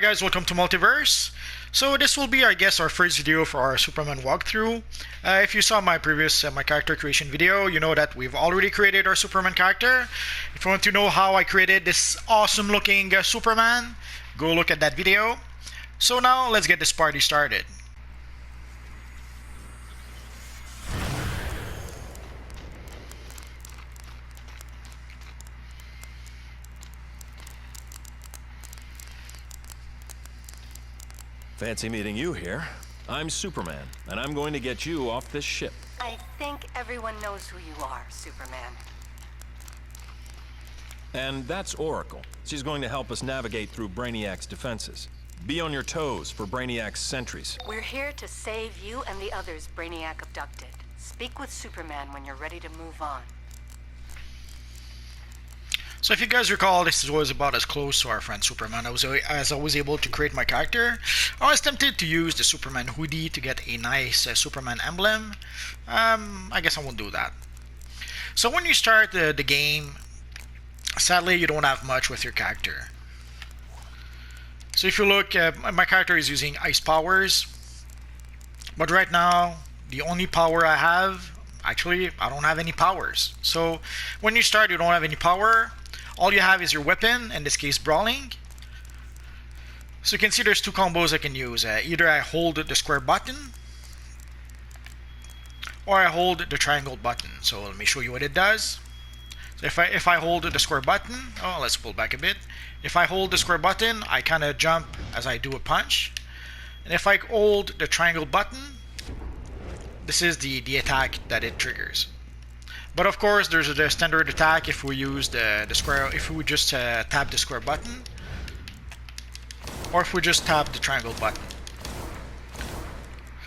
Hi guys, welcome to Multiverse. So this will be, I guess, our first video for our Superman walkthrough. If you saw my previous my character creation video, you know that we've already created our Superman character. If you want to know how I created this awesome looking Superman, go look at that video. So now let's get this party started. Fancy meeting you here. I'm Superman, and I'm going to get you off this ship. I think everyone knows who you are, Superman. And that's Oracle. She's going to help us navigate through Brainiac's defenses. Be on your toes for Brainiac's sentries. We're here to save you and the others Brainiac abducted. Speak with Superman when you're ready to move on. So if you guys recall, this was about as close to our friend Superman as I was able to create my character. I was tempted to use the Superman hoodie to get a nice Superman emblem. I guess I won't do that. So when you start the game, sadly you don't have much with your character. So if you look, my character is using ice powers. But right now, the only power I have, actually, I don't have any powers. So when you start, you don't have any power. All you have is your weapon, in this case brawling. So you can see there's two combos I can use. Either I hold the square button, or I hold the triangle button. So let me show you what it does. So if I hold the square button, let's pull back a bit. If I hold the square button, I kind of jump as I do a punch. And if I hold the triangle button, this is the attack that it triggers. But of course, there's the standard attack if we use the square, if we just tap the square button, or if we just tap the triangle button.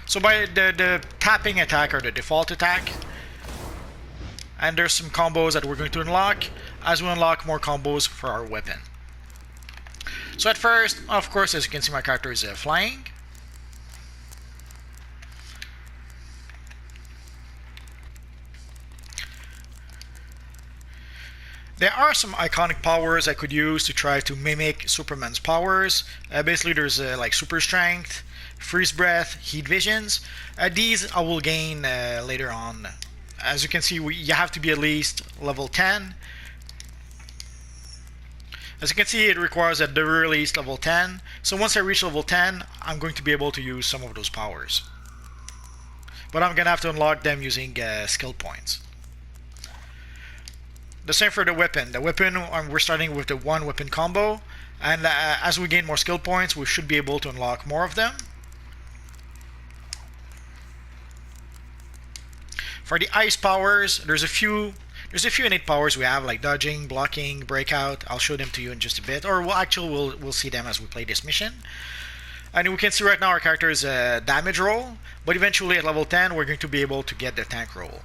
So by the tapping attack or the default attack, and there's some combos that we're going to unlock as we unlock more combos for our weapon. So at first, of course, as you can see, my character is flying. There are some iconic powers I could use to try to mimic Superman's powers. Basically, there's like super strength, freeze breath, heat visions. These I will gain later on. As you can see, you have to be at least level 10. As you can see, it requires at the very least level 10. So once I reach level 10, I'm going to be able to use some of those powers. But I'm going to have to unlock them using skill points. The same for the weapon. The weapon, we're starting with the one weapon combo, and as we gain more skill points, we should be able to unlock more of them. For the ice powers, there's a few innate powers we have, like dodging, blocking, breakout. I'll show them to you in just a bit, or we'll see them as we play this mission. And we can see right now our character is a damage roll, but eventually at level 10 we're going to be able to get the tank roll.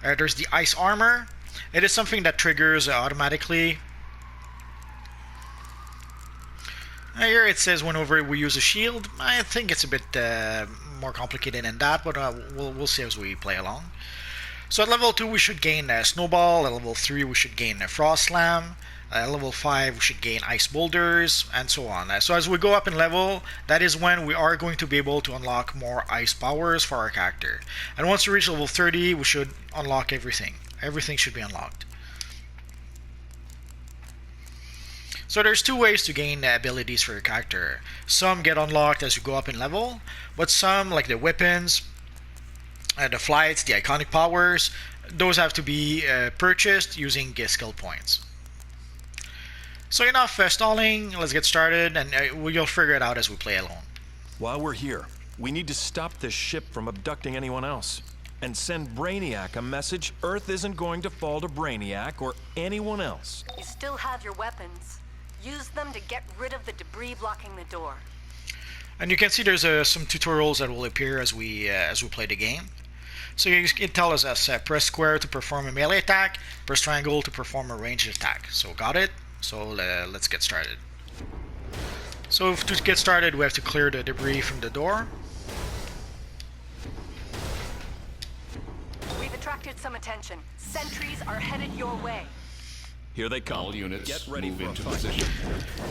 There's the ice armor. It is something that triggers automatically. Here it says whenever we use a shield. I think it's a bit more complicated than that, but we'll see as we play along. So at level 2 we should gain Snowball, at level 3 we should gain Frost Slam, at level 5 we should gain Ice Boulders, and so on. So as we go up in level, that is when we are going to be able to unlock more ice powers for our character. And once we reach level 30, we should unlock everything. Everything should be unlocked. So there's two ways to gain abilities for your character. Some get unlocked as you go up in level, but some, like the weapons, the flights, the iconic powers, those have to be purchased using skill points. So enough stalling, let's get started, and we'll figure it out as we play alone. While we're here, we need to stop this ship from abducting anyone else. And send Brainiac a message Earth isn't going to fall to Brainiac or anyone else. You still have your weapons. Use them to get rid of the debris blocking the door. And you can see there's some tutorials that will appear as we play the game. So it tells us press square to perform a melee attack, press triangle to perform a ranged attack. So got it? So let's get started. So to get started, we have to clear the debris from the door. We've attracted some attention. Sentries are headed your way. Here they come. All units Get ready move for a into fight. position.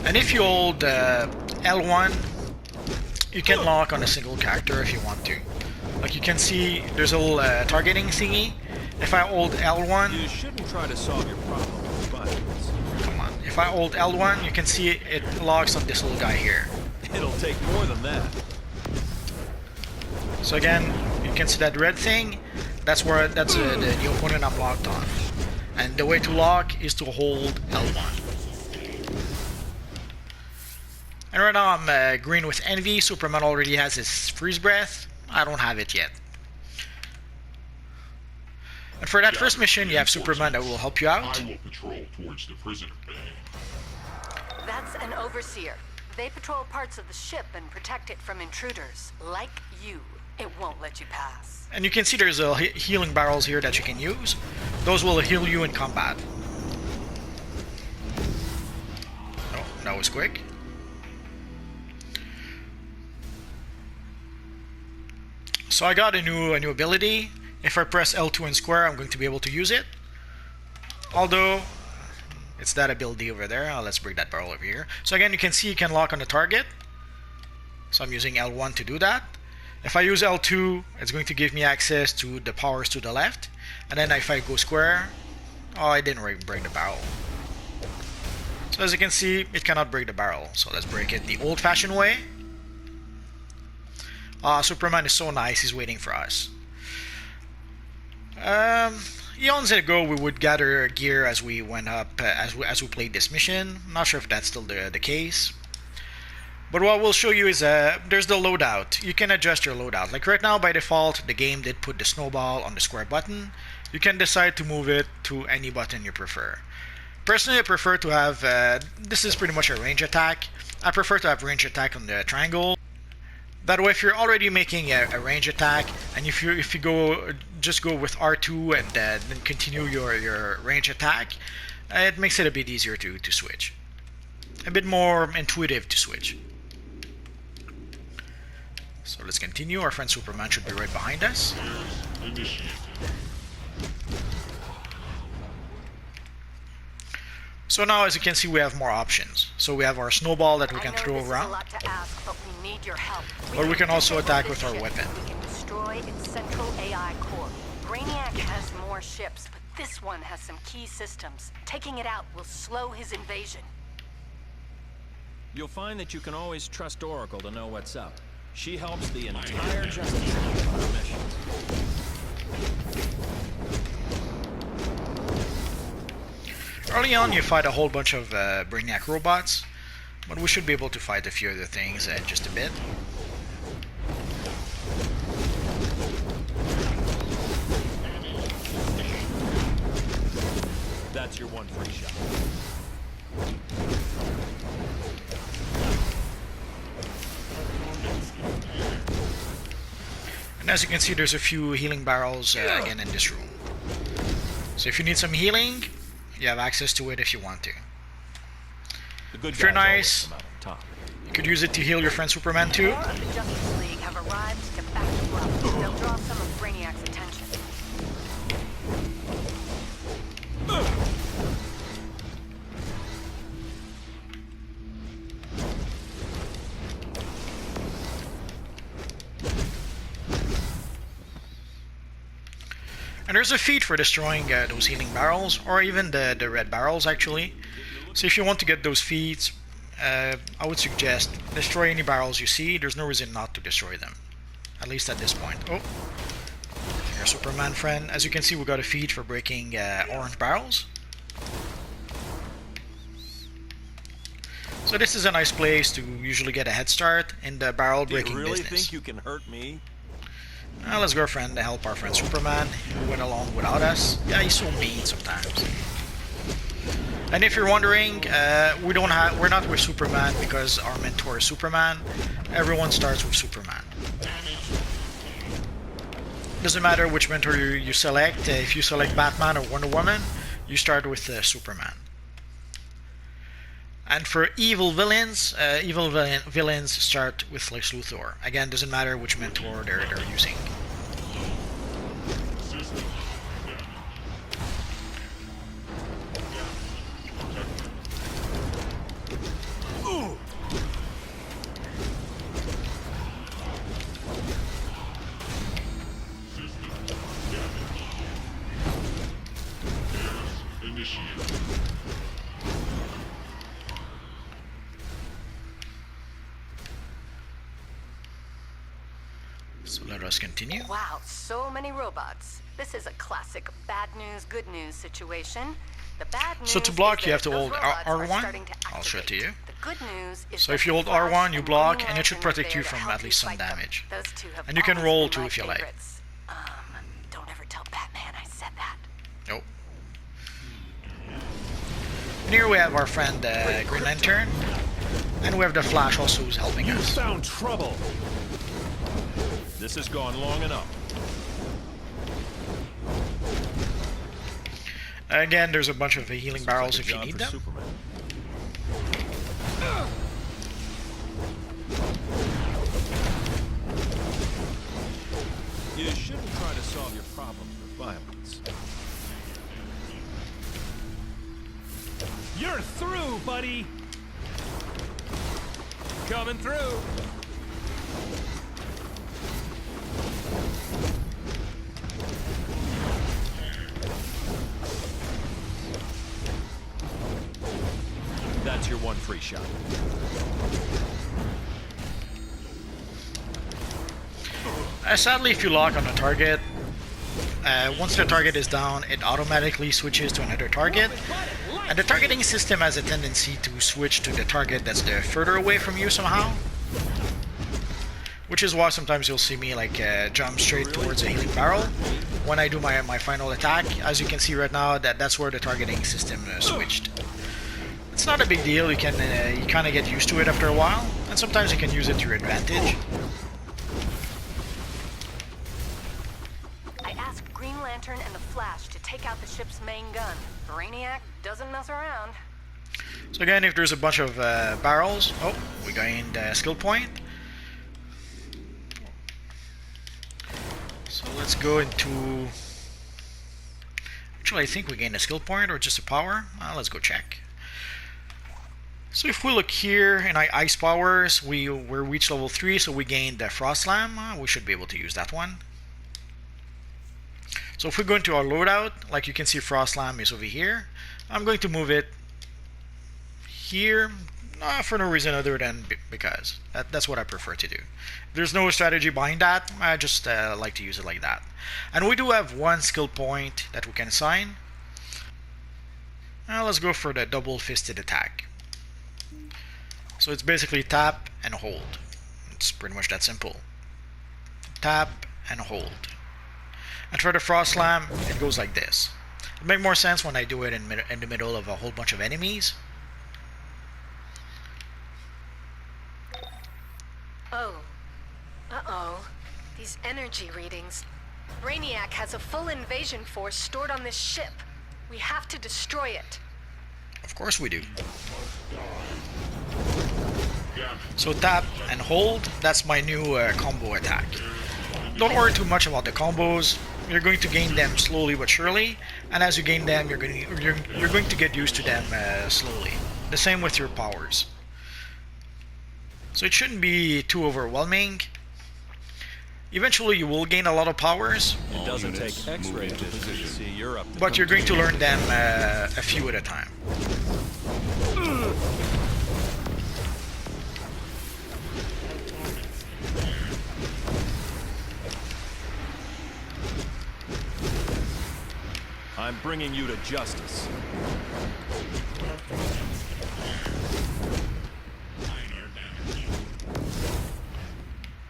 And if you hold L1, you can lock on a single character if you want to. Like you can see, there's a little targeting thingy. If I hold L1, You shouldn't try to solve your problem with buttons. come on. If I hold L1, you can see it locks on this little guy here. It'll take more than that. So again, you can see that red thing. That's the opponent I'm locked on. And the way to lock is to hold L1. And right now I'm green with Envy. Superman already has his freeze breath. I don't have it yet. And for that first mission, you have Superman that will help you out. I will patrol towards the prisoner bay. That's an overseer. They patrol parts of the ship and protect it from intruders. Like you, it won't let you pass. And you can see there's healing barrels here that you can use. Those will heal you in combat. Oh, that was quick. So I got a new ability. If I press L2 and square, I'm going to be able to use it. Although, it's that ability over there. Let's break that barrel over here. So again, you can see you can lock on the target. So I'm using L1 to do that. If I use L2, it's going to give me access to the powers to the left. And then if I go square, oh, I didn't break the barrel. So as you can see, it cannot break the barrel. So let's break it the old-fashioned way. Superman is so nice, he's waiting for us. Eons ago we would gather gear as we went up, as we played this mission. I'm not sure if that's still the case. But what we'll show you is there's the loadout. You can adjust your loadout. Like right now by default, the game did put the snowball on the square button. You can decide to move it to any button you prefer. Personally, I prefer to have, this is pretty much a range attack. I prefer to have range attack on the triangle. That way, if you're already making a range attack, and if you just go with R2 and then continue your range attack, it makes it a bit easier to switch, a bit more intuitive to switch. So let's continue. Our friend Superman should be right behind us. Initiated. So now, as you can see, we have more options. So we have our snowball that we can throw This is around. a lot to ask, but we need your help. Or we can also disable attack this with our ship. weapon. We can destroy its central AI core. Brainiac has more ships, but this one has some key systems. Taking it out will slow his invasion. You'll find that you can always trust Oracle to know what's up. She helps the entire Justice League on her missions. Early on, you fight a whole bunch of Brainiac robots, but we should be able to fight a few other things in just a bit. That's your one free shot. And as you can see, there's a few healing barrels again in this room. So if you need some healing, you have access to it if you want to. The good If you're guys always nice, come out on top. you could use it to heal your friend Superman too. More of the Justice League have arrived to back you up. They'll draw some of Brainiac's attention. And there's a feat for destroying those healing barrels, or even the red barrels actually. So if you want to get those feats, I would suggest destroy any barrels you see. There's no reason not to destroy them, at least at this point. Oh, your Superman friend. As you can see, we got a feat for breaking orange barrels. So this is a nice place to usually get a head start in the barrel Do you breaking really business. think you can hurt me? Let's go, friend, to help our friend Superman, who went along without us. Yeah, he's so mean sometimes. And if you're wondering, we're not with Superman because our mentor is Superman. Everyone starts with Superman. Doesn't matter which mentor you select. If you select Batman or Wonder Woman, you start with Superman. And for evil villains, villains start with Lex Luthor. Again, doesn't matter which mentor they're using. Initiate. So let us continue. Wow, so many robots. This is a classic bad news, good news situation. The bad news So to block, is you have that to hold those robots are R1. starting to I'll show it to activate. you. The good news is So that if you the hold Flash R1, you and block, Brainiac and it should are protect there you to from help at least some fight them. damage. Those two have And you can always roll been too my if you like. favorites. Don't ever tell Batman I said that. Nope. And here we have our friend Green Lantern, and we have the Flash also who's helping You us. found trouble. This has gone long enough. Again, there's a bunch of healing Seems barrels like a if you job need for them. Superman. You shouldn't try to solve your problems with violence. You're through, buddy! Coming through! That's your one free shot. Sadly, if you lock on a target, once the target is down, it automatically switches to another target. And the targeting system has a tendency to switch to the target that's further away from you somehow. Which is why sometimes you'll see me like jump straight towards a healing barrel when I do my final attack. As you can see right now, that's where the targeting system switched. It's not a big deal. You kind of get used to it after a while, and sometimes you can use it to your advantage. I asked Green Lantern and the Flash to take out the ship's main gun. Brainiac doesn't mess around. So again, if there's a bunch of barrels, oh, we gained a skill point. So let's go into. Actually, I think we gained a skill point or just a power. Let's go check. So if we look here in our ice powers, we reached level 3, so we gained the Frost Slam. We should be able to use that one. So if we go into our loadout, like you can see, Frost Slam is over here. I'm going to move it here, for no reason other than because that's what I prefer to do. There's no strategy behind that. I just like to use it like that. And we do have one skill point that we can assign. Now let's go for the double-fisted attack. So it's basically tap and hold. It's pretty much that simple. Tap and hold. And for the Frost Slam, it goes like this. It makes more sense when I do it in the middle of a whole bunch of enemies. Oh. Uh-oh. These energy readings. Brainiac has a full invasion force stored on this ship. We have to destroy it. Of course we do. So tap and hold, that's my new combo attack. Don't worry too much about the combos. You're going to gain them slowly but surely, and as you gain them, you're going to get used to them slowly. The same with your powers. So it shouldn't be too overwhelming. Eventually you will gain a lot of powers. It doesn't take X-ray vision to see you're up to But you're going to learn them a few at a time. I'm bringing you to justice.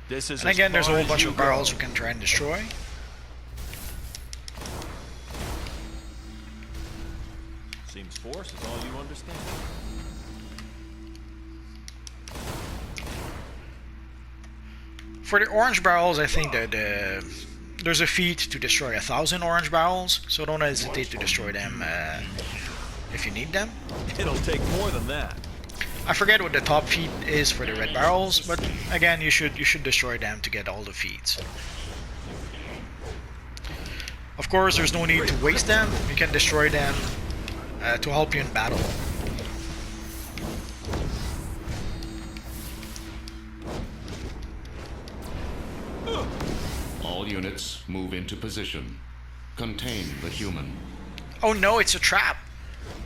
This is And again, there's a whole bunch you of barrels go. you can try and destroy. Seems force is all you understand. For the orange barrels, I think that there's a feat to destroy 1,000 orange barrels, so don't hesitate to destroy them if you need them. It'll take more than that. I forget what the top feat is for the red barrels, but again, you should destroy them to get all the feats. Of course, there's no need to waste them. You can destroy them to help you in battle. All units move into position. Contain the human. Oh no, it's a trap.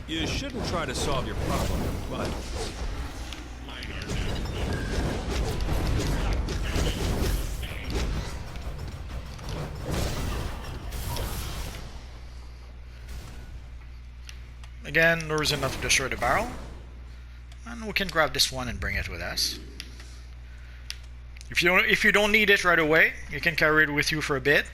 You shouldn't try to solve your problem with violence. Again, no reason not to destroy the barrel. And we can grab this one and bring it with us. If you don't need it right away, you can carry it with you for a bit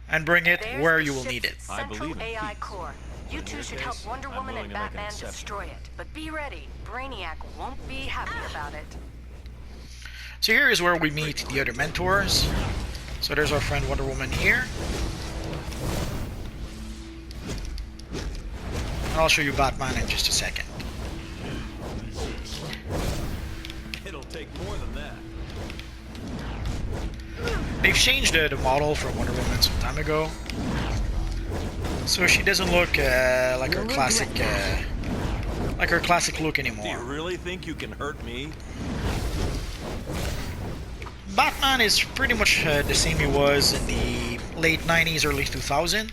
and bring it where you will need it. I believe in AI peace. core. You two should help Wonder I'm Woman willing and to make an Batman exception. destroy it. But be ready. Brainiac won't be happy about it. So here is where we meet the other mentors. So there's our friend Wonder Woman here. And I'll show you Batman in just a second. It'll take more than that. They've changed the model from Wonder Woman some time ago. So she doesn't look like her classic look Do you anymore. really think you can hurt me? Batman is pretty much the same he was in the late 90s, early 2000s.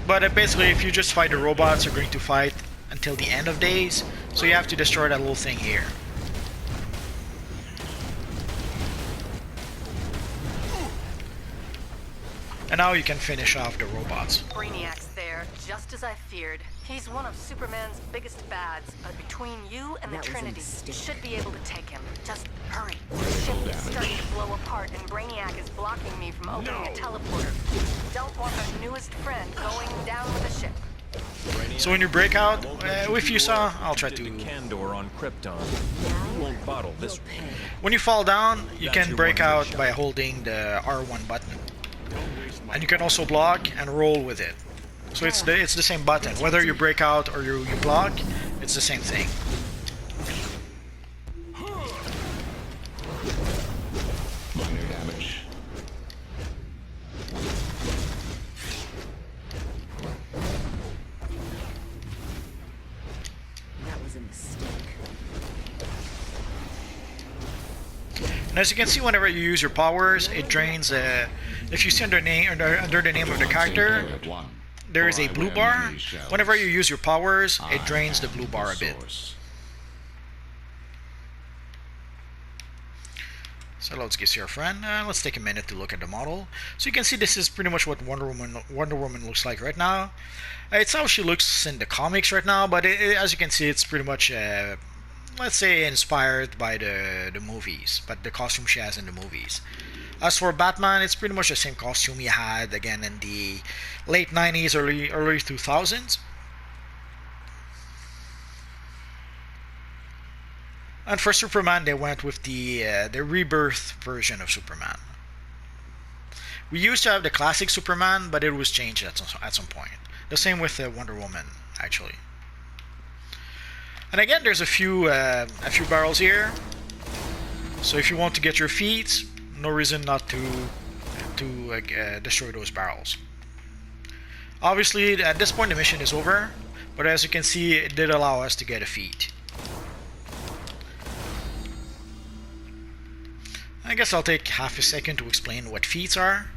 But basically, if you just fight the robots, you're going to fight until the end of days. So you have to destroy that little thing here. And now you can finish off the robots. Brainiac's there, just as I feared. He's one of Superman's biggest bads, but between you and the That was a Trinity, mistake. should be able to take him. Just hurry. The ship is starting to blow apart, and Brainiac is blocking me from opening a teleporter. Don't want our newest friend going down with the ship. So when you break out, I won't let if do you saw, what I'll try you to... did to Kandor on Krypton. You won't bottle this one. When you fall down, you That's can your break one-way out shot. by holding the R1 button. And you can also block and roll with it. So it's the same button. Whether you break out or you block, it's the same thing. Minor damage. That was a mistake. And as you can see, whenever you use your powers, it drains. If you see under the name of the character, there is a blue bar. Whenever you use your powers, it drains the blue bar a bit. So let's get your friend. Let's take a minute to look at the model. So you can see this is pretty much what Wonder Woman looks like right now. It's how she looks in the comics right now, but as you can see, it's pretty much let's say inspired by the movies, but the costume she has in the movies. As for Batman, it's pretty much the same costume he had again in the late 90s, early 2000s. And for Superman, they went with the rebirth version of Superman. We used to have the classic Superman, but it was changed at some point. The same with Wonder Woman, actually. And again, there's a few barrels here. So if you want to get your feet, no reason not to destroy those barrels. Obviously, at this point the mission is over, but as you can see, it did allow us to get a feat. I guess I'll take half a second to explain what feats are.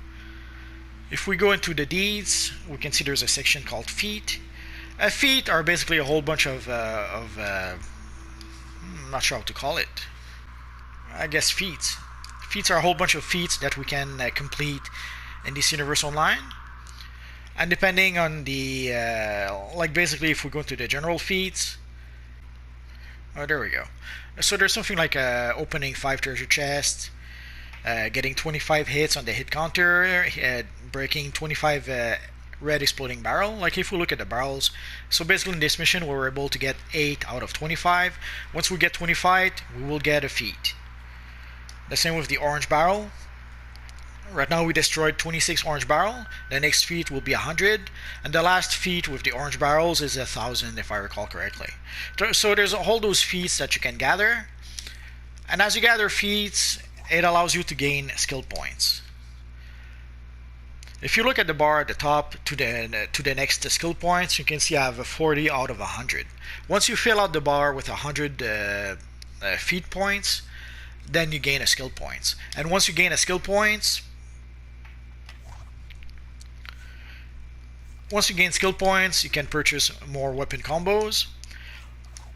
If we go into the deeds, we can see there's a section called feat. Feat are basically a whole bunch of I'm not sure how to call it. I guess feats. Feats are a whole bunch of feats that we can complete in this universe online. And depending on the like basically if we go into the general feats, oh there we go. So there's something like opening 5 treasure chests, getting 25 hits on the hit counter, breaking 25 red exploding barrel. Like if we look at the barrels, so basically in this mission we were able to get 8 out of 25. Once we get 25, we will get a feat. The same with the orange barrel. Right now we destroyed 26 orange barrel. The next feat will be 100, and the last feat with the orange barrels is 1,000 if I recall correctly. So there's all those feats that you can gather, and as you gather feats, it allows you to gain skill points. If you look at the bar at the top to the next skill points, you can see I have a 40 out of 100. Once you fill out the bar with 100 feat points, then you gain a skill points. And once you gain a skill points, once you gain skill points, you can purchase more weapon combos,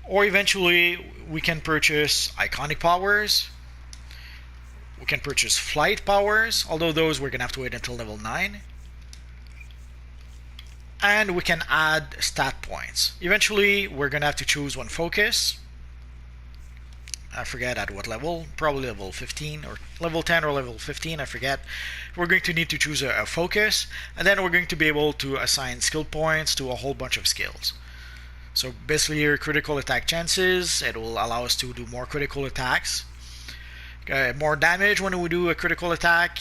or eventually we can purchase iconic powers. We can purchase flight powers, although those we're gonna have to wait until level 9. And we can add stat points. Eventually we're gonna have to choose one focus. I forget at what level, probably level 15 or level 10 or level 15, I forget. We're going to need to choose a focus, and then we're going to be able to assign skill points to a whole bunch of skills. So basically your critical attack chances, it will allow us to do more critical attacks. More damage when we do a critical attack.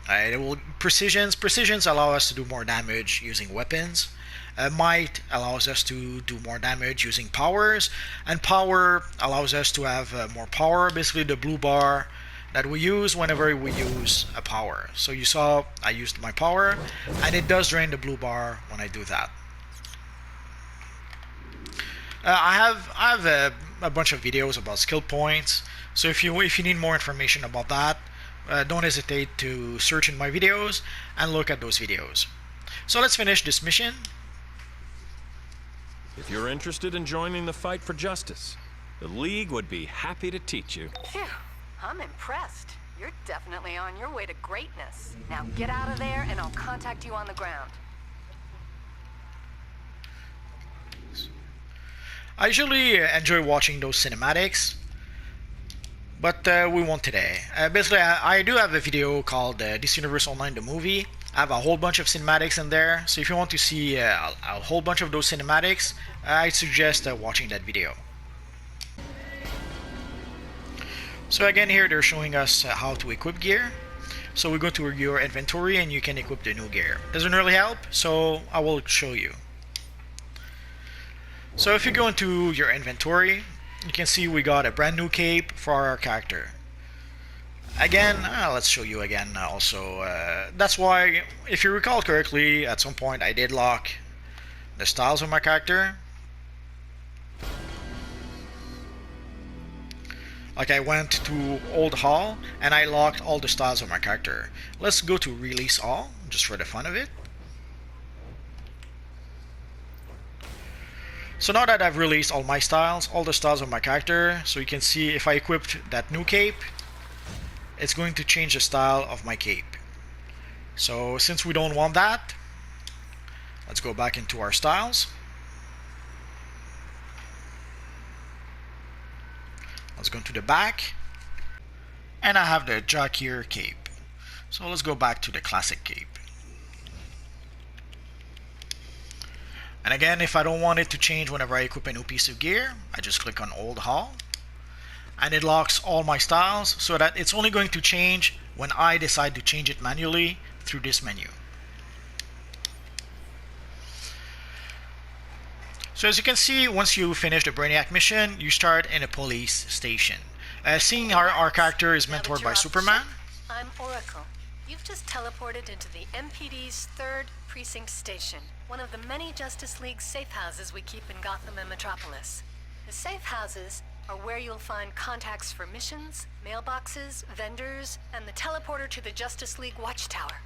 It will precisions allow us to do more damage using weapons. Might allows us to do more damage using powers, and power allows us to have more power, basically the blue bar that we use whenever we use a power. So you saw I used my power, and it does drain the blue bar when I do that. I have a bunch of videos about skill points, so if you need more information about that, don't hesitate to search in my videos and look at those videos. So let's finish this mission. If you're interested in joining the fight for justice, the League would be happy to teach you. Phew, I'm impressed. You're definitely on your way to greatness. Now get out of there and I'll contact you on the ground. I usually enjoy watching those cinematics, but we won't today. Basically, I do have a video called DC Universe Online the Movie. I have a whole bunch of cinematics in there, so if you want to see a whole bunch of those cinematics, I suggest watching that video. So again, here they're showing us how to equip gear. So we go to your inventory and you can equip the new gear. Doesn't really help, so I will show you. So if you go into your inventory, you can see we got a brand new cape for our character. Again, let's show you again also. That's why, if you recall correctly, at some point I did lock the styles of my character. Like I went to Old Hall and I locked all the styles of my character. Let's go to Release All, just for the fun of it. So now that I've released all my styles, all the styles of my character, so you can see if I equipped that new cape, it's going to change the style of my cape. So since we don't want that, let's go back into our styles. Let's go to the back, and I have the Jackier cape. So let's go back to the classic cape. And again, if I don't want it to change whenever I equip a new piece of gear, I just click on Old Hall, and it locks all my styles so that it's only going to change when I decide to change it manually through this menu. So as you can see, once you finish the Brainiac mission, you start in a police station. Seeing our character is mentored by Superman. I'm Oracle. You've just teleported into the MPD's 3rd Precinct Station, one of the many Justice League safe houses we keep in Gotham and Metropolis. The safe houses are where you'll find contacts for missions, mailboxes, vendors, and the teleporter to the Justice League Watchtower.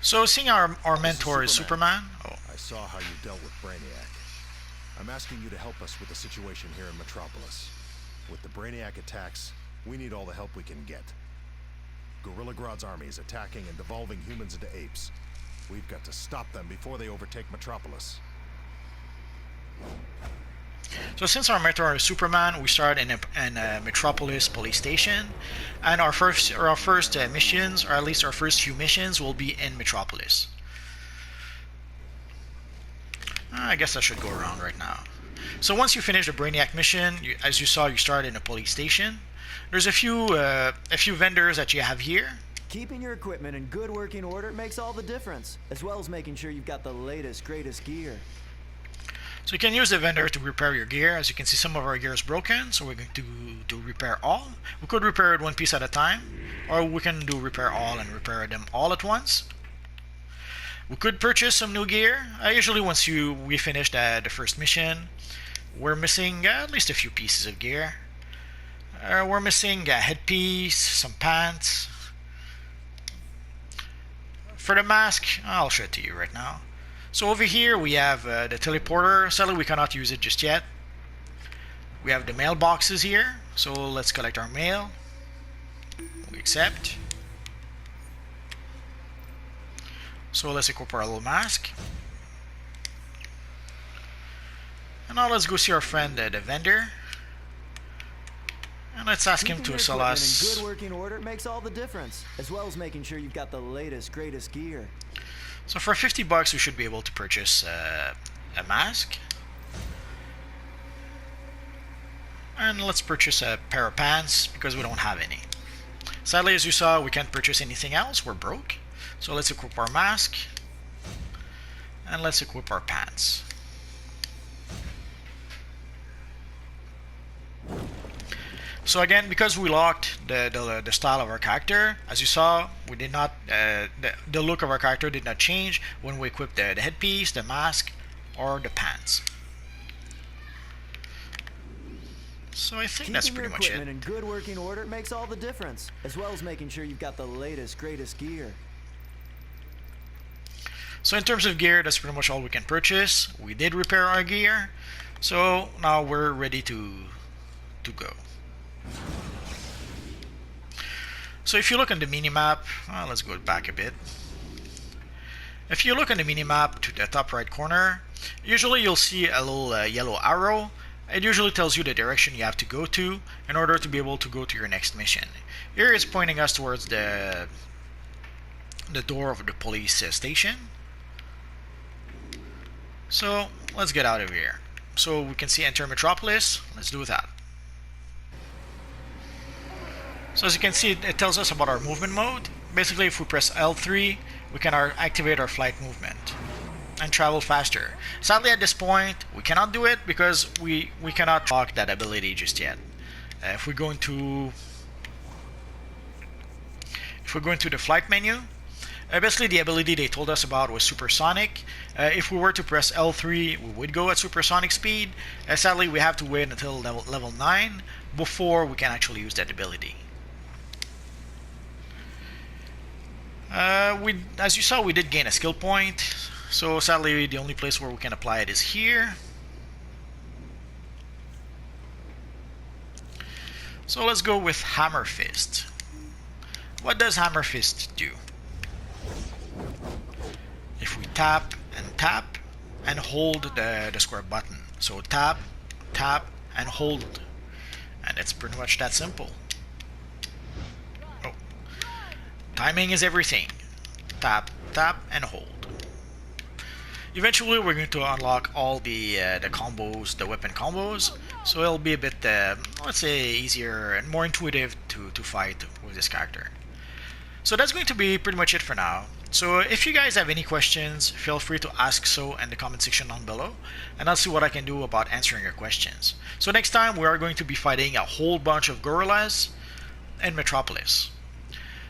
So seeing our mentor is Superman. Oh. I saw how you dealt with Brainiac. I'm asking you to help us with the situation here in Metropolis. With the Brainiac attacks, we need all the help we can get. Gorilla Grodd's army is attacking and devolving humans into apes. We've got to stop them before they overtake Metropolis. So since our mentor is Superman, we start in a Metropolis police station, and our first missions, or at least our first few missions, will be in Metropolis. I guess I should go around right now. So once you finish the Brainiac mission, as you saw, you start in a police station. There's a few vendors that you have here. Keeping your equipment in good working order makes all the difference, as well as making sure you've got the latest, greatest gear. So you can use the vendor to repair your gear. As you can see, some of our gear is broken, so we're going to do repair all. We could repair it one piece at a time, or we can do repair all and repair them all at once. We could purchase some new gear. Usually once we finish the first mission, we're missing at least a few pieces of gear. We're missing a headpiece, some pants, For the mask, I'll show it to you right now. So over here we have the teleporter. Sadly we cannot use it just yet. We have the mailboxes here, so let's collect our mail. We accept. So let's equip our little mask. And now let's go see our friend the vendor. And let's ask him to sell us. In good working order makes all the difference, as well as making sure you've got the latest, greatest gear. So for 50 bucks we should be able to purchase a mask. And let's purchase a pair of pants because we don't have any. Sadly, as you saw, we can't purchase anything else. We're broke. So let's equip our mask. And let's equip our pants. So again, because we locked the style of our character, as you saw, we did not the look of our character did not change when we equipped the headpiece, the mask, or the pants. So I think that's pretty much it. Keeping your equipment in good working order makes all the difference, as well as making sure you've got the latest, greatest gear. So in terms of gear, that's pretty much all we can purchase. We did repair our gear, so now we're ready to go. So if you look on the minimap, let's go back a bit. If you look on the minimap to the top right corner, usually you'll see a little yellow arrow. It usually tells you the direction you have to go to in order to be able to go to your next mission. Here it's pointing us towards the door of the police station. So let's get out of here. So we can see enter Metropolis. Let's do that. So as you can see, it tells us about our movement mode. Basically, if we press L3, we can activate our flight movement and travel faster. Sadly, at this point, we cannot do it because we cannot lock that ability just yet. If we go into the flight menu, basically the ability they told us about was supersonic. If we were to press L3, we would go at supersonic speed. Sadly, we have to wait until level 9 before we can actually use that ability. As you saw, we did gain a skill point. So sadly, the only place where we can apply it is here. So let's go with Hammer Fist. What does Hammer Fist do? If we tap and hold the square button. So tap, and hold. And it's pretty much that simple. Oh. Timing is everything. Tap, and hold. Eventually we're going to unlock all the combos, the weapon combos, so it'll be a bit, let's say, easier and more intuitive to fight with this character. So that's going to be pretty much it for now. So if you guys have any questions, feel free to ask so in the comment section down below, and I'll see what I can do about answering your questions. So next time we are going to be fighting a whole bunch of gorillas in Metropolis.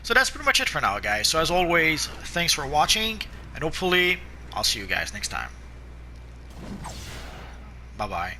So that's pretty much it for now, guys. So as always, thanks for watching, and hopefully I'll see you guys next time. Bye-bye.